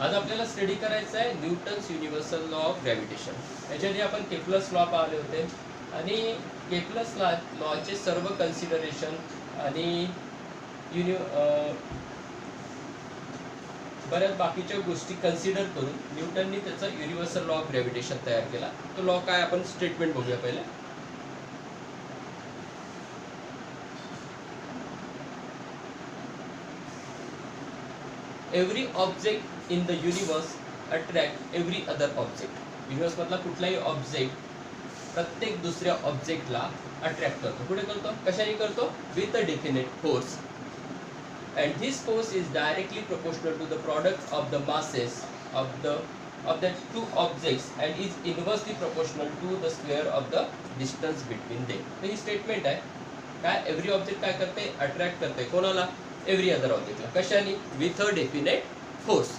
आज आपल्याला स्टडी करायचं आहे Newton's universal law of gravitation. याच्याआधी आपण केप्लर्स लॉ पाहिले होते आणि केप्लर्स लॉचे सर्व कन्सिडरेशन आणि बऱ्याच बाकीच्या गोष्टी कन्सिडर करून न्यूटननी त्याचा युनिव्हर्सल लॉ ऑफ ग्रॅव्हिटेशन तयार केला. तो लॉ काय आपण स्टेटमेंट बघूया पहिले. Every object in the universe attract every other object. Universe मधला कुठलाही ऑब्जेक्ट प्रत्येक दुसऱ्या ऑब्जेक्टला अट्रॅक्ट करतो. कुठे करतो, कशाने करतो? With a definite force. And this force is directly proportional to the product of the masses of the two objects and is inversely proportional to the square of the distance between them. तर ही statement आहे. काय every object काय करते? Attract करते. कोणाला? Every other ऑब्जेक्टला. कशाने? With a definite force.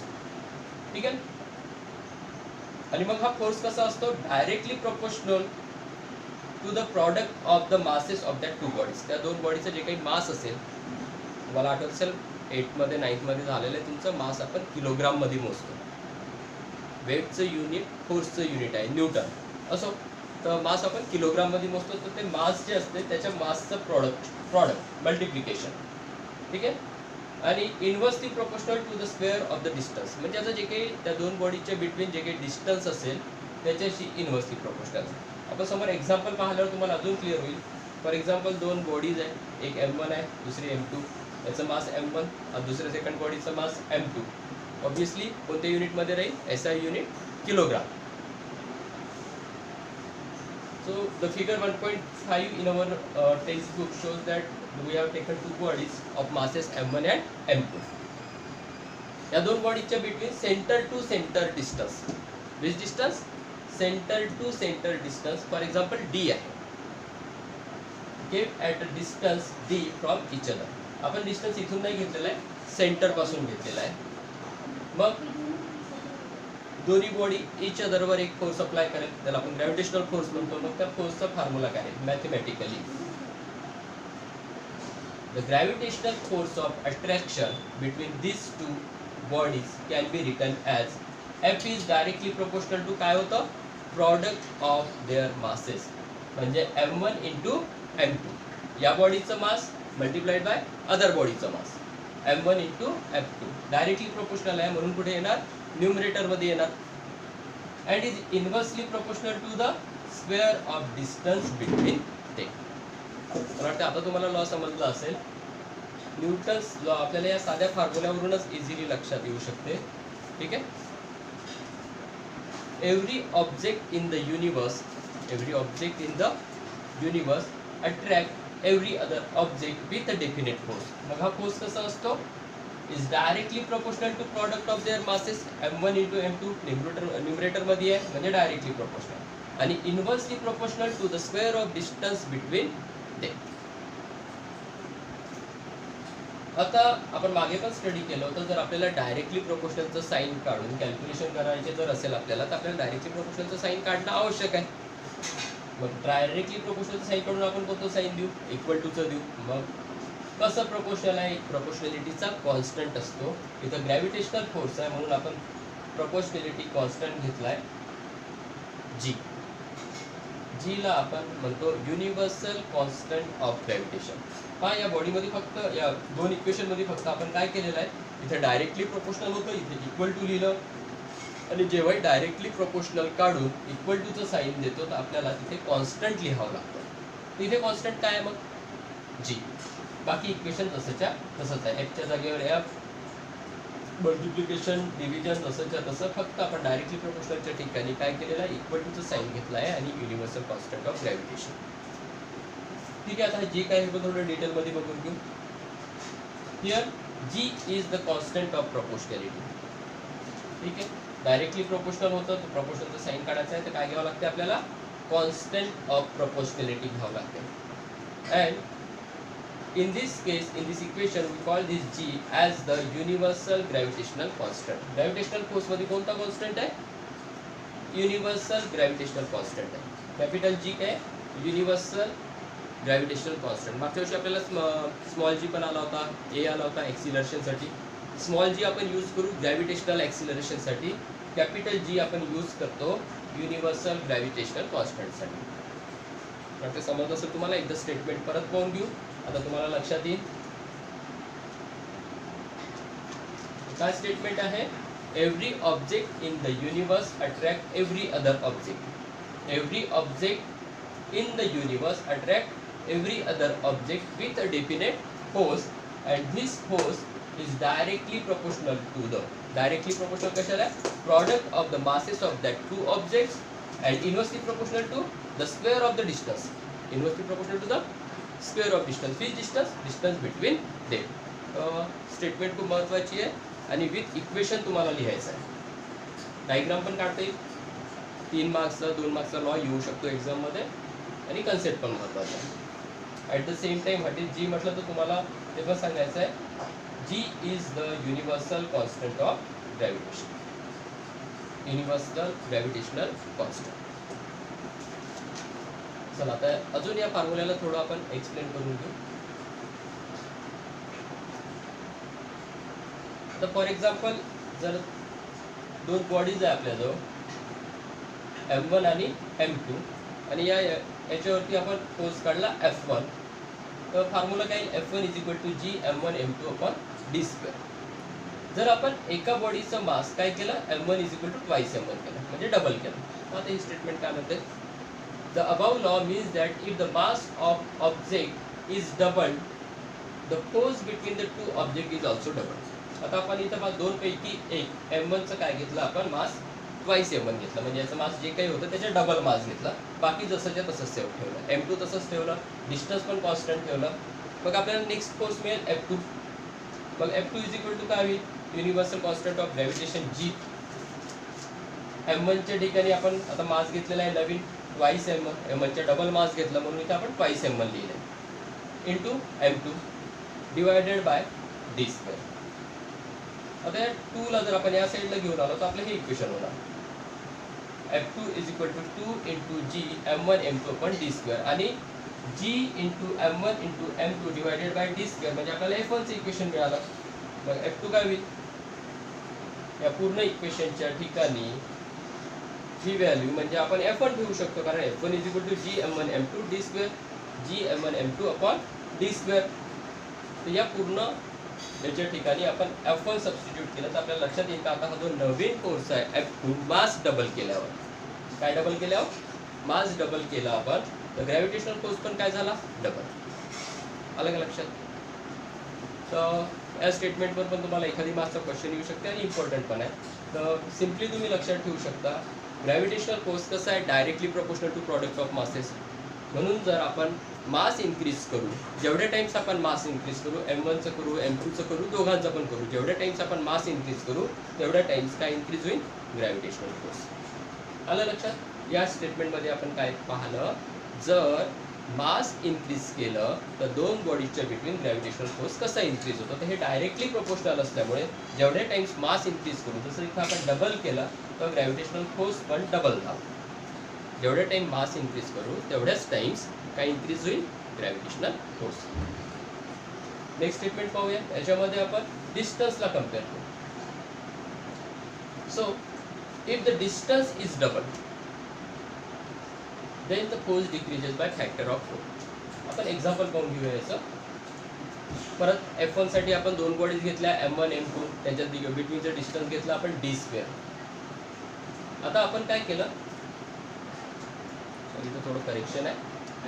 ठीक आहे. आणि मग हा फोर्स कसा असतो? Directly proportional to the product of the masses of that two bodies. त्या दोन बॉडीचं जे काही मास असेल, तुम्हाला आठवत असेल 8 मध्ये 9th मध्ये झालेलं आहे, तुमचं मास आपण किलोग्राम मध्ये मोजतो. वेटचं युनिट फोर्सचं युनिट आहे न्यूटन. असो तर मास आपण किलोग्राम मध्ये मोजतो. तर ते मास जे असते त्याच्या मासचं प्रॉडक्ट मल्टिप्लिकेशन. ठीक आहे. आणि inversely proportional to the square of the distance. म्हणजे आता जे काही त्या दोन बॉडीच्या बिटवीन जे काही डिस्टन्स असेल त्याच्याशी इनव्हर्सली प्रोपोर्शनल. आपण समोर एक्झाम्पल पाहिल्यावर तुम्हाला अजून क्लिअर होईल. फॉर एक्झाम्पल दोन बॉडीज आहे, एक M1 आहे, दुसरी M2. याचं मास M1 आणि दुसऱ्या सेकंड बॉडीचं मास M2. ऑब्विसली कोणत्या युनिटमध्ये राहील? SI unit kilogram. So the figure 1.5 in our text book shows that we have taken two bodies of masses M1 and M2. या दोन बॉडीच्या between centre to centre distance. Which distance? Centre to centre distance for example D आहे. Kept at a distance D from each other. आपण distance इथून नाही घेतलेला आहे, centre पासून घेतलेला आहे. मग दोन्ही बॉडी इच अदरवर एक फोर्स अप्लाय करेल, त्याला आपण ग्रॅव्हिटेशनल फोर्स म्हणतो. मग त्या फोर्सचा फॉर्म्युला काय आहे? Mathematically the gravitational force of attraction between this two bodies can be written as F is directly proportional to काय होतं? Product of their masses. म्हणजे M1 इंटू M2. या बॉडीचं मास मल्टिप्लाइड बाय अदर बॉडीचं मास M1 into F2. Directly proportional आहे म्हणून कुठे येणार? न्यूमरेटर मध्ये येणार. And is inversely proportional to the square of distance between ते. मला वाटतं आता तुम्हाला लॉ समजला असेल. न्यूटन्स लॉ आपल्याला या साध्या फॉर्म्युल्यावरूनच इझिली लक्षात येऊ शकते. ठीक आहे. Every object in the universe attract every other object with a definite force. मग हा फोर्स कसा असतो? Is directly proportional to product of their masses M1 into M2. Numerator मध्ये आहे म्हणजे डायरेक्टली प्रोपोर्शनल. आणि inversely proportional to the square of distance between they. आता आपण मागे पण स्टडी केलं होतं. जर आपल्याला डायरेक्टली प्रोपोर्शनलचं साईन काढून कॅल्क्युलेशन करायचे जर असेल आपल्याला, तर आपल्याला डायरेक्टली प्रोपोर्शनलचं साईन काढणं आवश्यक आहे. मग डायरेक्टली प्रोपोर्शनलचं साईन काढून आपण कोणतं साईन देऊ? इक्वल टूचं देऊ. मग कसं प्रोपोर्शनल आहे? प्रोपोर्शनॅलिटीचा कॉन्स्टंट असतो. इथं ग्रॅव्हिटेशनल फोर्स आहे म्हणून आपण प्रोपोर्शनॅलिटी कॉन्स्टंट घेतलाय G. Gला आपण म्हणतो युनिव्हर्सल कॉन्स्टंट ऑफ ग्रॅव्हिटेशन. हा या बॉडीमध्ये फक्त या दोन इक्वेशन मध्ये फक्त आपण काय केलेलं आहे? इथे डायरेक्टली प्रोपोर्शनल होतं, इथे इक्वल टू लिहिलं. आणि जेव्हा डायरेक्टली प्रोपोर्शनल काढून इक्वल टूचं साईन देतो तर आपल्याला तिथे कॉन्स्टंट लिहावं लागतं. इथे कॉन्स्टंट काय आहे? मग G. बाकी इक्वेशन तसंच्या तसंच आहे. Fच्या जागेवर F, मल्टिप्लिकेशन डिव्हिजन तसंच्या तसं. फक्त आपण डायरेक्टली प्रोपोर्शनलच्या ठिकाणी काय केलेलं आहे? इक्वल टूचं साईन घेतलं आहे आणि युनिव्हर्सल कॉन्स्टंट ऑफ ग्रॅव्हिटेशन. ठीक आहे. आता जे काय हे थोडं डिटेलमध्ये बघून घेऊ. Here G is the constant of proportionality. ठीक आहे. डायरेक्टली प्रोपोर्शनल होतं तर प्रोपोर्शनलचं साईन काढायचं आहे तर काय घ्यावं लागते आपल्याला? कॉन्स्टंट ऑफ प्रोपोर्शनॅलिटी घ्यावं लागते. And in this case, in this equation we call this G as the universal gravitational constant. Gravitational फोर्समध्ये कोणता कॉन्स्टंट आहे? युनिव्हर्सल ग्रॅव्हिटेशनल कॉन्स्टंट आहे. कॅपिटल G काय? Universal gravitational constant. मागच्या वर्षी आपल्याला स्मॉल G पण आला होता, A आला होता एक्सिलरेशनसाठी. स्मॉल जी आपण यूज करू ग्रॅव्हिटेशनल ॲक्सिलरेशनसाठी, कॅपिटल जी आपण यूज करतो युनिव्हर्सल ग्रॅव्हिटेशनल कॉन्स्टंटसाठी. तर ते समजलं असेल तुम्हाला. एकदा स्टेटमेंट परत पाहून घेऊ, आता तुम्हाला लक्षात येईल. काय स्टेटमेंट आहे? Every object in the universe attract every other object. Every object in the universe attract every other object with a definite force and this force is directly proportional to the कशाला? Product of the masses of that two objects and inversely proportional to the square of the distance. Inversely proportional to the square of distance. Which distance? Distance between them. Statement खूप महत्वाची आहे आणि with equation तुम्हाला लिहायचं आहे. Diagram पण काढता येईल. 3 मार्क्सचा 2 मार्क्सचा लॉ येऊ शकतो एक्झाम मध्ये आणि कन्सेप्ट पण महत्वाचा आहे. At the same time what is G म्हटलं तर तुम्हाला ते पण सांगायचं आहे. G is the universal constant of gravitation. Universal gravitational constant. चला आता अजून या फॉर्म्युल्याला थोडं आपण एक्सप्लेन करून घेऊ. तर फॉर एक्झाम्पल जर 2 बॉडीज आहे आपल्याजवळ M1 आणि M2 आणि याच्यावरती आपण फोर्स काढला F1. तर फॉर्म्युला काय? F1 is equal to G M1 M2 upon D square. जर आपण एका बॉडीचं मास काय केलं? M1 is equal to twice M1 केलं, म्हणजे डबल केलं. आता ही स्टेटमेंट काय म्हणते? The above law means that if the mass of object is doubled the force between the two object is also doubled. आता आपण इथं 2 पैकी एक M1चं काय घेतलं आपण? मास ट्वाइस M1 घेतलं, म्हणजे याचं मास जे काही होतं त्याच्या डबल मास घेतला. बाकी जसंच्या तसंच सेव ठेवलं. M2 तसंच ठेवलं, डिस्टन्स पण कॉन्स्टंट ठेवलं. मग आपल्याला नेक्स्ट फोर्स मिळेल F2. मग F2 इज इक्वल टू काय होईल? Universal constant of gravitation G. M1च्या ठिकाणी आपण आता मास घेतलेला आहे नवीन ट्वाइस M1. M1च्या डबल मास घेतला म्हणून इथे आपण ट्वाइस M1 लिहिलंय into M2 divided by D square. आता या 2 ला जर आपण या साईडला घेऊन आलो तर आपलं हे इक्वेशन होणार. F2 is equal to 2 into G M1 M2 upon D square आणि G into M1 into M2 divided by D square, म्हणजे आपल्याला F1चं इक्वेशन मिळालं. मग F2 काय होईल? या पूर्ण इक्वेशनच्या ठिकाणी ही व्हॅल्यू म्हणजे आपण F1 ठेवू शकतो, कारण F1 is equal to G M1 M2 D square G M1 M2 upon D square. तर या पूर्ण याच्या ठिकाणी आपण F1 सबस्टिट्यूट केलं तर आपल्याला लक्षात येईल का आता हा जो नवीन फोर्स आहे F2 मास डबल केल्यावर, काय डबल केल्यावर? मास डबल केला आपण, तर ग्रॅव्हिटेशनल फोर्स पण काय झाला? डबल. आलं का लक्षात? तर या स्टेटमेंटवर पण तुम्हाला एखादी मार्क्सचा क्वेश्चन येऊ शकते आणि इम्पॉर्टंट पण आहे. तर सिम्पली तुम्ही लक्षात ठेवू शकता ग्रॅव्हिटेशनल फोर्स कसा आहे? Directly proportional to product of masses. म्हणून जर आपण मास इन्क्रीज करू, जेवढे टाइम्स आपण मास इन्क्रीज करू, M1चं करू M2चं करू, दोघांचं पण करू, जेवढे टाइम्स आपण मास इन्क्रीज करू तेवढ्या टाइम्स काय इन्क्रीज होईल? Gravitational force. आलं लक्षात? या स्टेटमेंटमध्ये आपण काय पाहिलं? जर मास इन्क्रीज केलं तर 2 बॉडीजच्या बिटवीन ग्रॅव्हिटेशनल फोर्स कसा इन्क्रीज होतो? तर हे डायरेक्टली प्रोपोर्शनल असल्यामुळे जेवढे टाइम्स मास इन्क्रीज करू, जसं इथं आपण डबल केलं तर ग्रॅव्हिटेशनल फोर्स पण डबल झाला. जेवढे टाइम मास इन्क्रीज करू तेवढ्याच टाइम्स काय इन्क्रीज होईल? Gravitational force. नेक्स्ट स्टेटमेंट पाहूया. याच्यामध्ये आपण डिस्टन्सला कम्पेअर करू. So if the distance is double then the force decreases by factor of 4. आपण एक्झाम्पल पाहून घेऊया याचं. परत F1 साठी आपण 2 बॉडीज घेतल्या M1 M2, त्यांच्या बिटवीनचा डिस्टन्स घेतला आपण डी स्क्वेअर. आता आपण काय केलं? इथं थोडं करेक्शन आहे.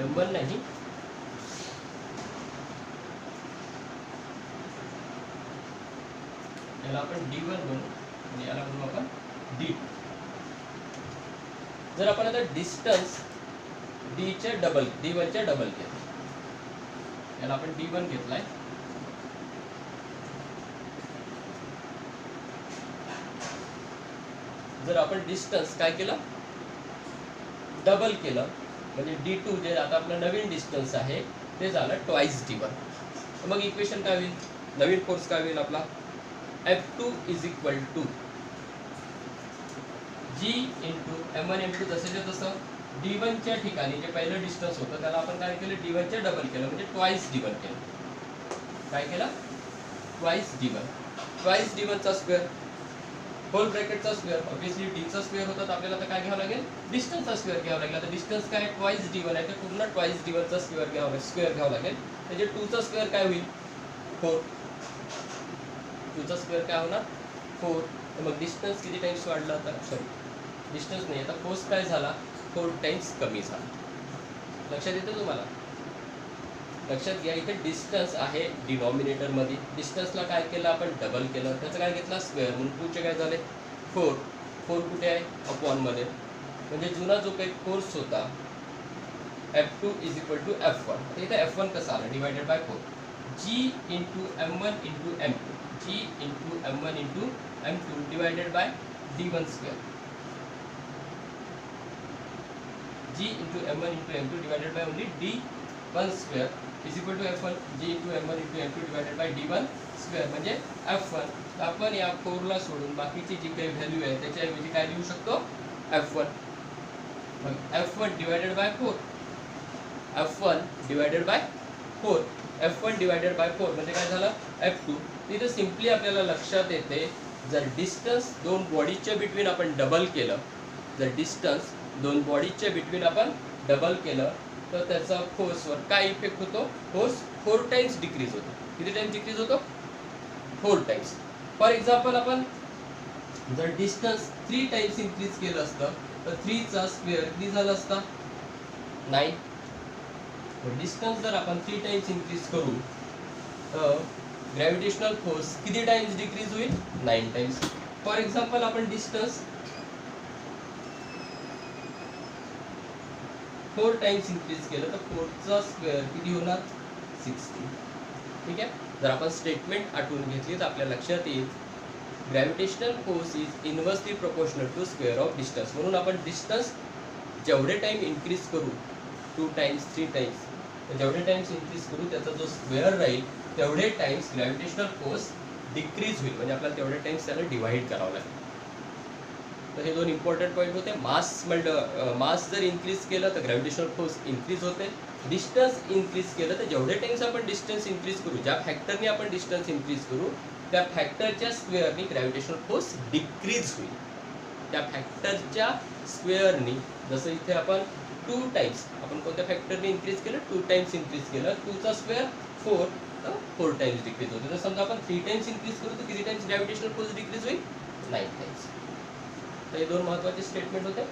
M1 नाही, याला आपण D1 म्हणू आणि याला म्हणू आपण D2. जर आपण आता डिस्टन्स D1च्या डबल घेतलं, याला आपण D1 घेतलाय. जर आपण डिस्टन्स काय केलं? डबल केलं, म्हणजे D2 जे आता आपलं नवीन डिस्टन्स आहे ते झालं ट्वाइस D1. मग इक्वेशन काय होईल? नवीन फोर्स काय होईल आपला? F2 is equal to G into M1 M2 जसंच्या तसं D1च्या ठिकाणी जे पहिलं डिस्टन्स होतं त्याला आपण काय केलं? D1च्या डबल केलं, म्हणजे ट्वाइस D1 केलं. काय केलं? Twice D1. ट्वाइस d1 चा स्क्वेअर होल ब्रॅकेटचा स्क्वेअर. ऑब्विसली d चा स्क्वेअर होता तर आपल्याला आता काय घ्यावं लागेल, डिस्टन्सचा स्क्वेअर घ्यावा लागेल. आता डिस्टन्स काय ट्वाइस d1 आहे तर पूर्ण ट्वाइस d1 चा स्क्वेअर घ्यावा लागेल. म्हणजे 2 चा स्क्वेअर काय होईल 4. 2 चा स्क्वेअर काय होणार 4. तर मग डिस्टन्स किती टाइम्स वाढला आता, सॉरी डिस्टन्स नाही, आता फोर्स काय झाला 4 टाइम्स कमी झाला. लक्षात येतं तुम्हाला. लक्षात घ्या इथे डिस्टन्स आहे डिनॉमिनेटर मध्ये. डिस्टन्सला काय केलं आपण डबल केलं, त्याचं काय घेतला स्क्वेअर, म्हणून 2 चे काय झाले 4. 4 कुठे आहे अपॉन मध्ये, म्हणजे जुना जो काही फोर्स होता F2 is equal to F1. तर इथे F1 कसा आला divided by 4. G into M1 into M2, G into M1 into M2 divided by D1 square. G into M1 into M2 divided by only D1 square is equal to F1. G into M1 into M2 divided by D1 square म्हणजे F1. तर आपण या 4 ला सोडून बाकीची जी काही value आहे त्याच्याऐवजी काय लिहू शकतो F1. मग F1 divided by 4, F1 divided by 4, F1 divided by 4 म्हणजे काय झालं F2. इथे सिम्पली आपल्याला लक्षात येते जर डिस्टन्स दोन बॉडीजच्या बिटवीन आपण डबल केलं, जर डिस्टन्स दोन बॉडीजच्या बिटवीन आपण डबल केलं तर त्याचा फोर्सवर काय इफेक्ट होतो, फोर्स 4 टाइम्स डिक्रीज होतो. किती टाइम्स डिक्रीज होतो 4 टाइम्स. फॉर एक्झाम्पल आपण जर डिस्टन्स 3 टाइम्स इन्क्रीज केलं असतं तर 3 चा स्क्वेअर किती झाला असता 9. डिस्टन्स जर आपण 3 टाइम्स इन्क्रीज करू तर ग्रॅव्हिटेशनल फोर्स किती टाइम्स डिक्रीज होईल 9 टाइम्स. फॉर एक्झाम्पल आपण डिस्टन्स 4 टाइम्स इन्क्रीज केलं तर 4 चा स्क्वेअर किती होणार 60. ठीक आहे. जर आपण स्टेटमेंट आठवून घेतली तर आपल्या लक्षात येईल gravitational force is inversely proportional to square of distance. म्हणून आपण डिस्टन्स जेवढे टाइम इन्क्रीज करू 2 टाइम्स 3 टाइम्स, जेवढे टाइम्स इन्क्रीज करू त्याचा जो स्क्वेअर राहील तेवढे टाइम्स ग्रॅव्हिटेशनल फोर्स डिक्रीज होईल. म्हणजे आपल्याला तेवढे टाइम्स त्याला डिवाइड करावं लागेल. तर हे 2 इम्पॉर्टंट पॉईंट होते. मास जर इन्क्रीज केलं तर ग्रॅव्हिटेशनल फोर्स इन्क्रीज होते. डिस्टन्स इन्क्रीज केलं तर जेवढे टाइम्स आपण डिस्टन्स इन्क्रीज करू, ज्या फॅक्टरने आपण डिस्टन्स इन्क्रीज करू त्या फॅक्टरच्या स्क्वेअरनी ग्रॅव्हिटेशनल फोर्स डिक्रीज होईल. त्या फॅक्टरच्या स्क्वेअरनी, जसं इथे आपण 2 टाइम्स आपण कोणत्या फॅक्टरने इन्क्रीज केलं 2 टाइम्स इन्क्रीज केलं, 2 चा स्क्वेअर 4 तर 4 टाइम्स डिक्रीज होते. जर समजा आपण 3 टाइम्स इन्क्रीज करू तर किती टाइम्स ग्रॅव्हिटेशनल फोर्स डिक्रीज होईल 9 टाइम्स. तर हे 2 महत्त्वाचे स्टेटमेंट होते.